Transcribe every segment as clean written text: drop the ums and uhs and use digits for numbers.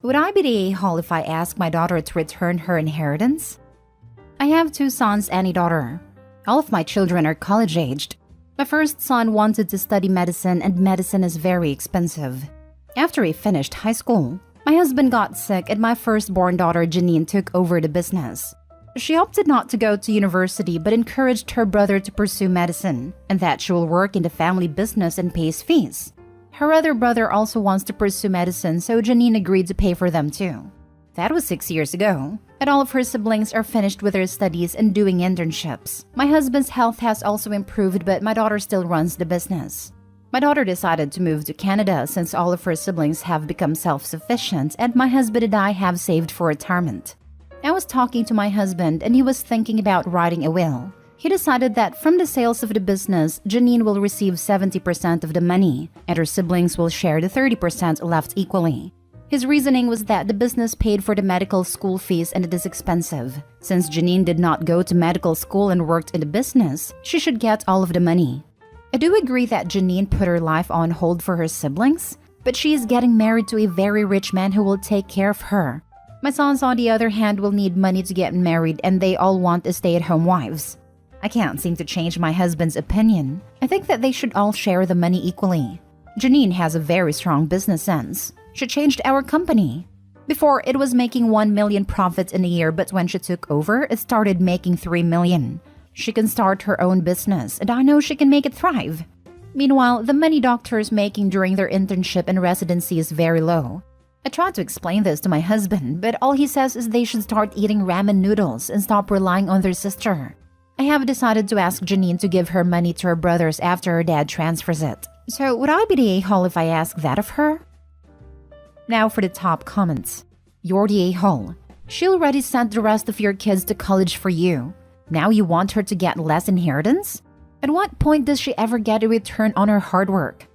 Would I be the a-hole if I asked my daughter to return her inheritance? I have two sons and a daughter. All of my children are college-aged. My first son wanted to study medicine, and medicine is very expensive. After he finished high school, my husband got sick and my firstborn daughter Janine took over the business. She opted not to go to university but encouraged her brother to pursue medicine and that she will work in the family business and pays fees. Her other brother also wants to pursue medicine, so Janine agreed to pay for them too. That was 6 years ago, and all of her siblings are finished with their studies and doing internships. My husband's health has also improved, but my daughter still runs the business. My daughter decided to move to Canada since all of her siblings have become self-sufficient and my husband and I have saved for retirement. I was talking to my husband and he was thinking about writing a will. He decided that from the sales of the business, Janine will receive 70% of the money and her siblings will share the 30% left equally. His reasoning was that the business paid for the medical school fees and it is expensive. Since Janine did not go to medical school and worked in the business, she should get all of the money. I do agree that Janine put her life on hold for her siblings, but she is getting married to a very rich man who will take care of her. My sons, on the other hand, will need money to get married and they all want to stay-at-home wives. I can't seem to change my husband's opinion. I think that they should all share the money equally. Janine has a very strong business sense. She changed our company. Before, it was making 1 million profits in a year, but when she took over, it started making 3 million. She can start her own business, and I know she can make it thrive. Meanwhile, the money doctors making during their internship and residency is very low. I tried to explain this to my husband, but all he says is they should start eating ramen noodles and stop relying on their sister. I have decided to ask Janine to give her money to her brothers after her dad transfers it. So would I be the a-hole if I ask that of her? Now for the top comments. You're the a-hole. She already sent the rest of your kids to college for you. Now you want her to get less inheritance? At what point does she ever get a return on her hard work?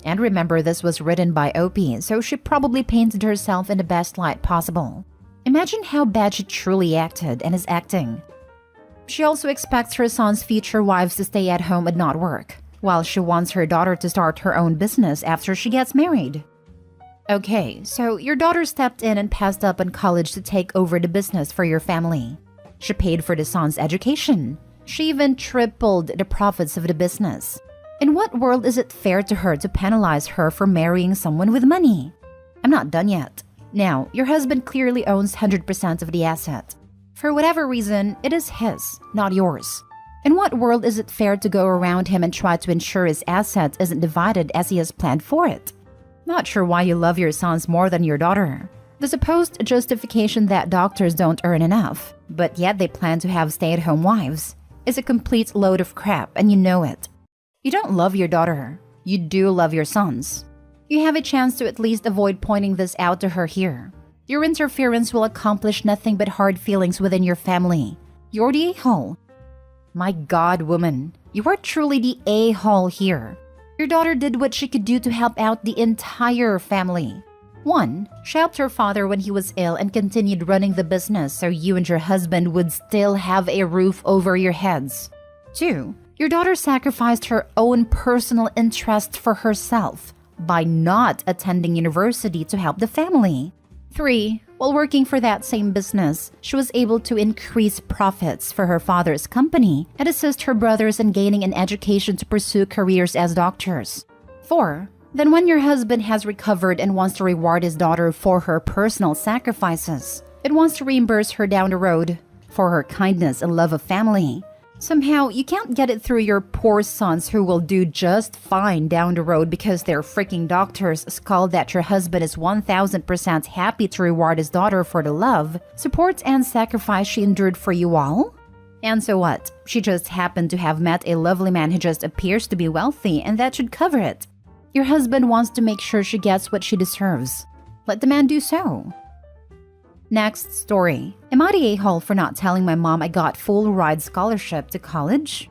And remember, this was written by OP, so she probably painted herself in the best light possible. Imagine how bad she truly acted and is acting. She also expects her son's future wives to stay at home and not work, while she wants her daughter to start her own business after she gets married. Okay, so your daughter stepped in and passed up on college to take over the business for your family. She paid for the son's education. She even tripled the profits of the business. In what world is it fair to her to penalize her for marrying someone with money? I'm not done yet. Now, your husband clearly owns 100% of the asset. For whatever reason, it is his, not yours. In what world is it fair to go around him and try to ensure his asset isn't divided as he has planned for it? Not sure why you love your sons more than your daughter. The supposed justification that doctors don't earn enough, but yet they plan to have stay-at-home wives, is a complete load of crap and you know it. You don't love your daughter. You do love your sons. You have a chance to at least avoid pointing this out to her here. Your interference will accomplish nothing but hard feelings within your family. You're the a-hole. My God, woman, you are truly the a-hole here. Your daughter did what she could do to help out the entire family. 1. She helped her father when he was ill and continued running the business so you and your husband would still have a roof over your heads. 2. Your daughter sacrificed her own personal interest for herself by not attending university to help the family. 3. While working for that same business, she was able to increase profits for her father's company and assist her brothers in gaining an education to pursue careers as doctors. 4. Then when your husband has recovered and wants to reward his daughter for her personal sacrifices, it wants to reimburse her down the road for her kindness and love of family. Somehow, you can't get it through your poor sons who will do just fine down the road because their freaking doctors scold that your husband is 1000% happy to reward his daughter for the love, support, and sacrifice she endured for you all? And so what? She just happened to have met a lovely man who just appears to be wealthy, and that should cover it. Your husband wants to make sure she gets what she deserves. Let the man do so. Next story. Am I the a-hole for not telling my mom I got full ride scholarship to college?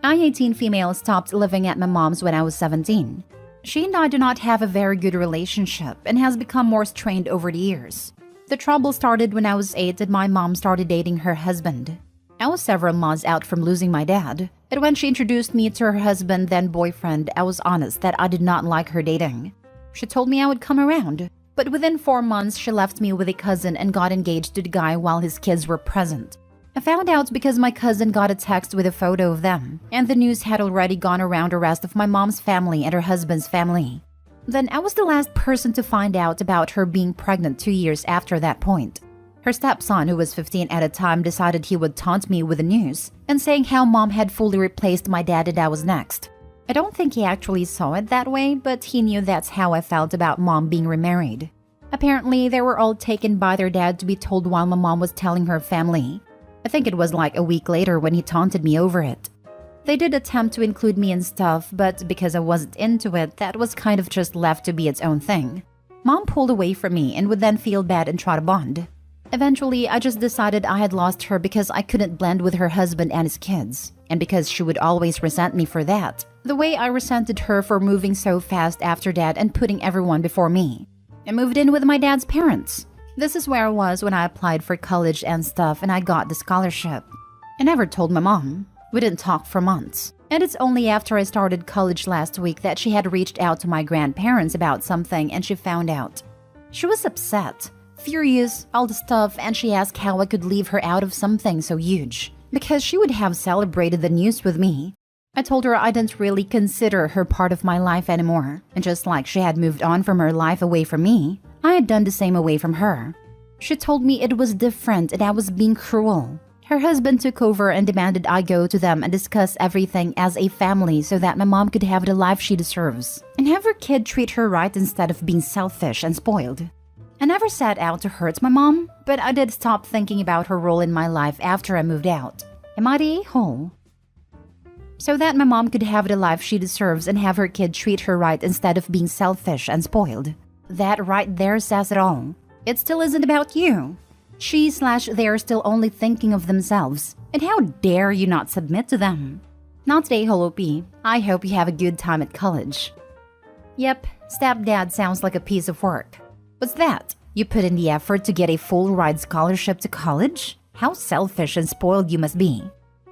I, 18 female, stopped living at my mom's when I was 17. She and I do not have a very good relationship and has become more strained over the years. The trouble started when I was 8 and my mom started dating her husband. I was several months out from losing my dad, and when she introduced me to her husband, then boyfriend, I was honest that I did not like her dating. She told me I would come around. But within 4 months, she left me with a cousin and got engaged to the guy while his kids were present. I found out because my cousin got a text with a photo of them, and the news had already gone around the rest of my mom's family and her husband's family. Then I was the last person to find out about her being pregnant 2 years after that point. Her stepson, who was 15 at the time, decided he would taunt me with the news and saying how mom had fully replaced my dad and I was next. I don't think he actually saw it that way, but he knew that's how I felt about mom being remarried. Apparently, they were all taken by their dad to be told while my mom was telling her family. I think it was like a week later when he taunted me over it. They did attempt to include me in stuff, but because I wasn't into it, that was kind of just left to be its own thing. Mom pulled away from me and would then feel bad and try to bond. Eventually, I just decided I had lost her because I couldn't blend with her husband and his kids, and because she would always resent me for that, the way I resented her for moving so fast after dad and putting everyone before me. I moved in with my dad's parents. This is where I was when I applied for college and stuff and I got the scholarship. I never told my mom. We didn't talk for months. And it's only after I started college last week that she had reached out to my grandparents about something and she found out. She was upset, furious, all the stuff, and she asked how I could leave her out of something so huge, because she would have celebrated the news with me. I told her I didn't really consider her part of my life anymore, and just like she had moved on from her life away from me, I had done the same away from her. She told me it was different and I was being cruel. Her husband took over and demanded I go to them and discuss everything as a family so that my mom could have the life she deserves and have her kid treat her right instead of being selfish and spoiled. I never set out to hurt my mom, but I did stop thinking about her role in my life after I moved out. Am I the a-hole? So that my mom could have the life she deserves and have her kid treat her right instead of being selfish and spoiled. That right there says it all. It still isn't about you. She/they're still only thinking of themselves. And how dare you not submit to them? Not today, Holopi. I hope you have a good time at college. Yep, stepdad sounds like a piece of work. What's that? You put in the effort to get a full ride scholarship to college? How selfish and spoiled you must be.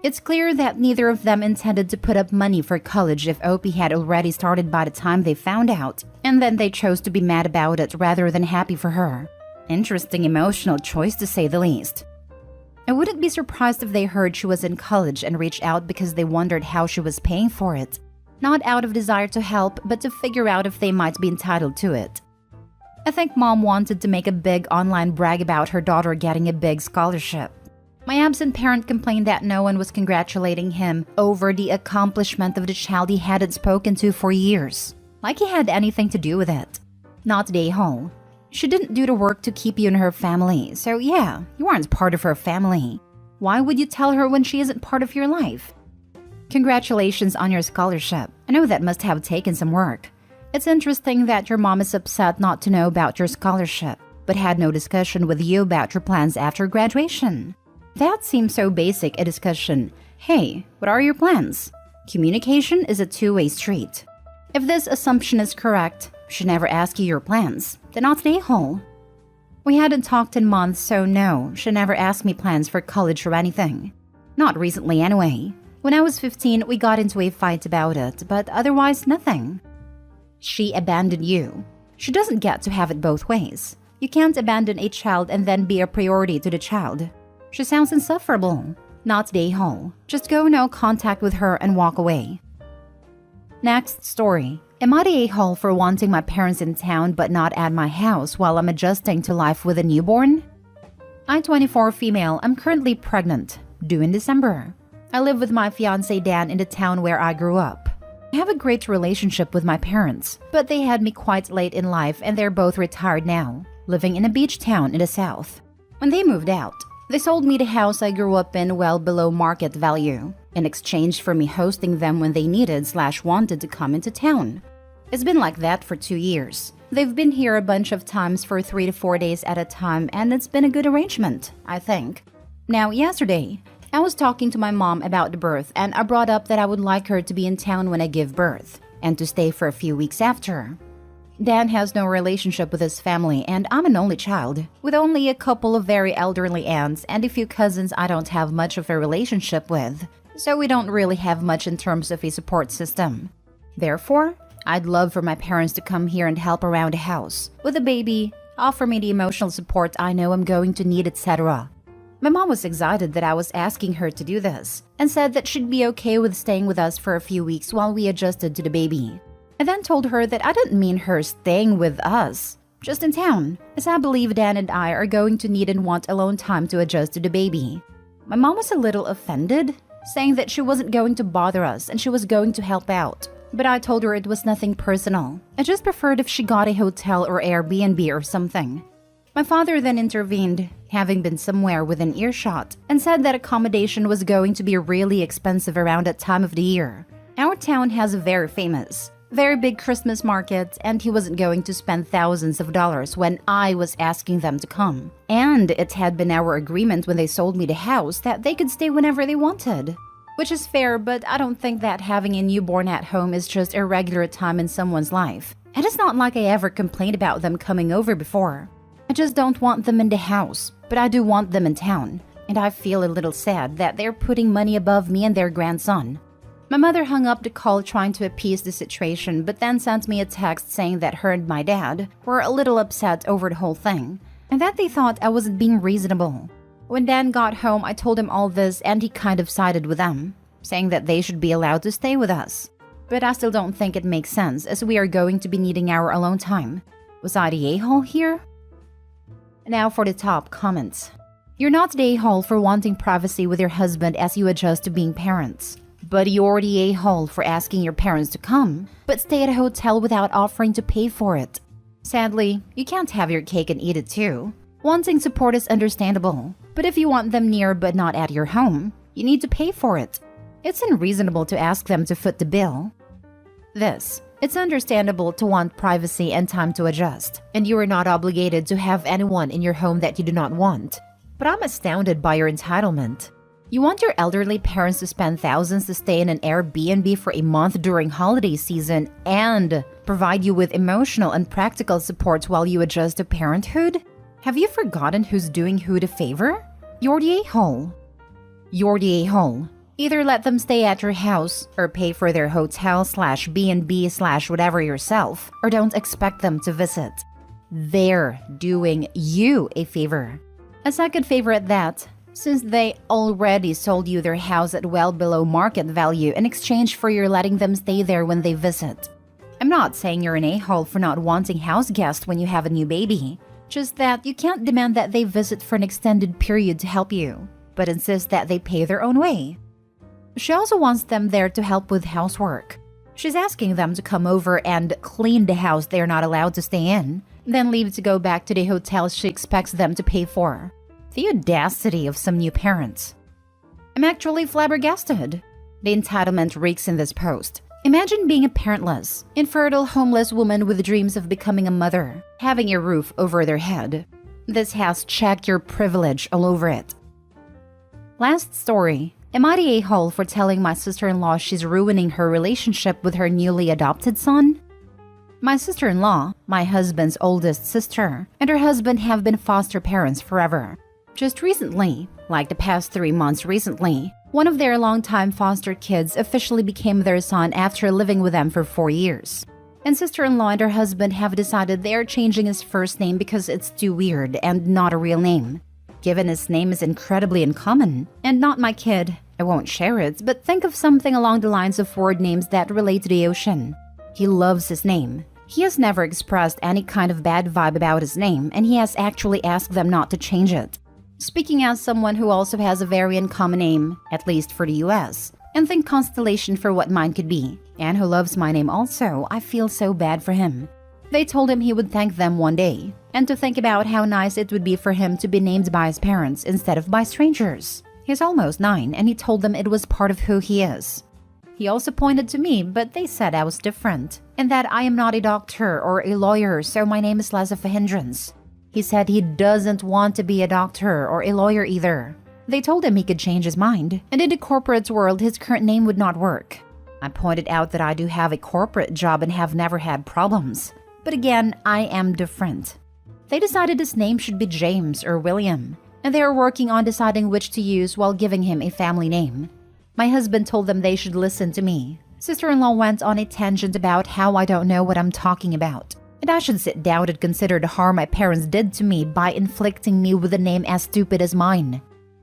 It's clear that neither of them intended to put up money for college if Opie had already started by the time they found out, and then they chose to be mad about it rather than happy for her. Interesting emotional choice to say the least. I wouldn't be surprised if they heard she was in college and reached out because they wondered how she was paying for it. Not out of desire to help, but to figure out if they might be entitled to it. I think mom wanted to make a big online brag about her daughter getting a big scholarship. My absent parent complained that no one was congratulating him over the accomplishment of the child he hadn't spoken to for years. Like he had anything to do with it. Not today, home. She didn't do the work to keep you in her family, so yeah, you aren't part of her family. Why would you tell her when she isn't part of your life? Congratulations on your scholarship. I know that must have taken some work. It's interesting that your mom is upset not to know about your scholarship, but had no discussion with you about your plans after graduation. That seems so basic a discussion. Hey, what are your plans? Communication is a two-way street. If this assumption is correct, she never asked you your plans. Then not today, hole. We hadn't talked in months, so no, she never asked me plans for college or anything. Not recently anyway. When I was 15, we got into a fight about it, but otherwise nothing. She abandoned you. She doesn't get to have it both ways. You can't abandon a child and then be a priority to the child. She sounds insufferable. Not today, hole. Just go no contact with her and walk away. Next story. Am I the a-hole for wanting my parents in town but not at my house while I'm adjusting to life with a newborn? I'm 24 female. I'm currently pregnant. Due in December. I live with my fiancé Dan in the town where I grew up. I have a great relationship with my parents, but they had me quite late in life and they're both retired now, living in a beach town in the south. When they moved out, they sold me the house I grew up in well below market value, in exchange for me hosting them when they needed/wanted to come into town. It's been like that for 2 years. They've been here a bunch of times for 3 to 4 days at a time, and it's been a good arrangement, I think. Now, yesterday, I was talking to my mom about the birth, and I brought up that I would like her to be in town when I give birth, and to stay for a few weeks after. Dan has no relationship with his family, and I'm an only child, with only a couple of very elderly aunts and a few cousins I don't have much of a relationship with, so we don't really have much in terms of a support system. Therefore, I'd love for my parents to come here and help around the house with the baby, offer me the emotional support I know I'm going to need, etc. My mom was excited that I was asking her to do this and said that she'd be okay with staying with us for a few weeks while we adjusted to the baby. I then told her that I didn't mean her staying with us, just in town, as I believe Dan and I are going to need and want alone time to adjust to the baby. My mom was a little offended, saying that she wasn't going to bother us and she was going to help out. But I told her it was nothing personal. I just preferred if she got a hotel or Airbnb or something. My father then intervened, having been somewhere within earshot, and said that accommodation was going to be really expensive around that time of the year. Our town has a very big Christmas market, and he wasn't going to spend thousands of dollars when I was asking them to come. And it had been our agreement when they sold me the house that they could stay whenever they wanted. Which is fair, but I don't think that having a newborn at home is just a regular time in someone's life. And it's not like I ever complained about them coming over before. I just don't want them in the house, but I do want them in town. And I feel a little sad that they're putting money above me and their grandson. My mother hung up the call trying to appease the situation, but then sent me a text saying that her and my dad were a little upset over the whole thing, and that they thought I wasn't being reasonable. When Dan got home, I told him all this and he kind of sided with them, saying that they should be allowed to stay with us. But I still don't think it makes sense as we are going to be needing our alone time. Was I the a-hole here? Now for the top comments. You're not the a-hole for wanting privacy with your husband as you adjust to being parents. But you're the a-hole for asking your parents to come, but stay at a hotel without offering to pay for it. Sadly, you can't have your cake and eat it too. Wanting support is understandable, but if you want them near but not at your home, you need to pay for it. It's unreasonable to ask them to foot the bill. It's understandable to want privacy and time to adjust, and you are not obligated to have anyone in your home that you do not want. But I'm astounded by your entitlement. You want your elderly parents to spend thousands to stay in an Airbnb for a month during holiday season and provide you with emotional and practical support while you adjust to parenthood? Have you forgotten who's doing who the favor? You're the a-hole. You're the a-hole. Either let them stay at your house or pay for their hotel/B&B/whatever yourself, or don't expect them to visit. They're doing you a favor. A second favor at that, since they already sold you their house at well below market value in exchange for your letting them stay there when they visit. I'm not saying you're an a-hole for not wanting house guests when you have a new baby, just that you can't demand that they visit for an extended period to help you, but insist that they pay their own way. She also wants them there to help with housework. She's asking them to come over and clean the house they're not allowed to stay in, then leave to go back to the hotel she expects them to pay for. The audacity of some new parents. I'm actually flabbergasted. The entitlement reeks in this post. Imagine being a parentless, infertile, homeless woman with dreams of becoming a mother, having a roof over their head. This has check your privilege all over it. Last story. Am I the a-hole for telling my sister-in-law she's ruining her relationship with her newly adopted son? My sister-in-law, my husband's oldest sister, and her husband have been foster parents forever. Just recently, like the past 3 months recently, one of their longtime foster kids officially became their son after living with them for 4 years. And sister-in-law and her husband have decided they are changing his first name because it's too weird and not a real name. Given his name is incredibly uncommon, and not my kid, I won't share it, but think of something along the lines of word names that relate to the ocean. He loves his name. He has never expressed any kind of bad vibe about his name, and he has actually asked them not to change it. Speaking as someone who also has a very uncommon name, at least for the US, and think constellation for what mine could be, and who loves my name also, I feel so bad for him. They told him he would thank them one day, and to think about how nice it would be for him to be named by his parents instead of by strangers. He's almost 9, and he told them it was part of who he is. He also pointed to me, but they said I was different, and that I am not a doctor or a lawyer, so my name is less of a hindrance. He said he doesn't want to be a doctor or a lawyer either. They told him he could change his mind, and in the corporate world his current name would not work. I pointed out that I do have a corporate job and have never had problems. But again, I am different. They decided his name should be James or William, and they are working on deciding which to use while giving him a family name. My husband told them they should listen to me, Sister-in-law went on a tangent about how I don't know what I'm talking about, and I should sit down and consider the harm my parents did to me by inflicting me with a name as stupid as mine.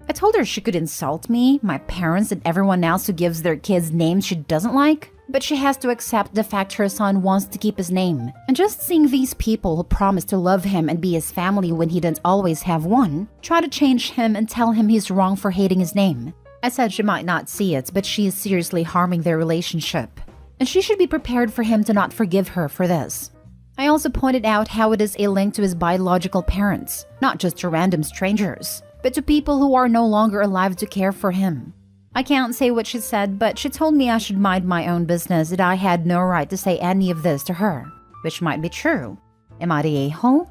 I told her she could insult me, my parents, and everyone else who gives their kids names she doesn't like, but she has to accept the fact her son wants to keep his name. And just seeing these people who promise to love him and be his family when he didn't always have one, try to change him and tell him he's wrong for hating his name. I said she might not see it, but she is seriously harming their relationship, and she should be prepared for him to not forgive her for this. I also pointed out how it is a link to his biological parents, not just to random strangers, but to people who are no longer alive to care for him. I can't say what she said, but she told me I should mind my own business, that I had no right to say any of this to her, which might be true. Am I the a-hole?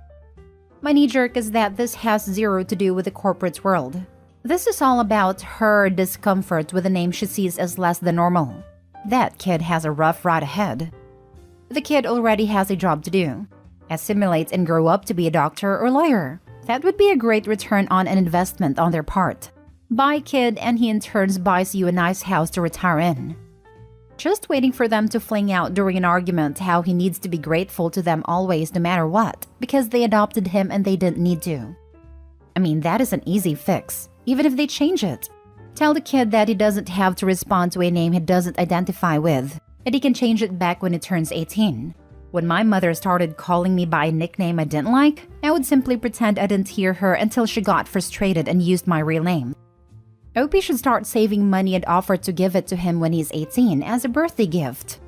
My knee-jerk is that this has zero to do with the corporate world. This is all about her discomfort with a name she sees as less than normal. That kid has a rough ride ahead. The kid already has a job to do. Assimilate and grow up to be a doctor or lawyer. That would be a great return on an investment on their part. Buy kid and he in turns buys you a nice house to retire in. Just waiting for them to fling out during an argument how he needs to be grateful to them always no matter what, because they adopted him and they didn't need to. I mean, that is an easy fix, even if they change it. Tell the kid that he doesn't have to respond to a name he doesn't identify with, and he can change it back when he turns 18. When my mother started calling me by a nickname I didn't like, I would simply pretend I didn't hear her until she got frustrated and used my real name. Opie should start saving money and offer to give it to him when he's 18 as a birthday gift.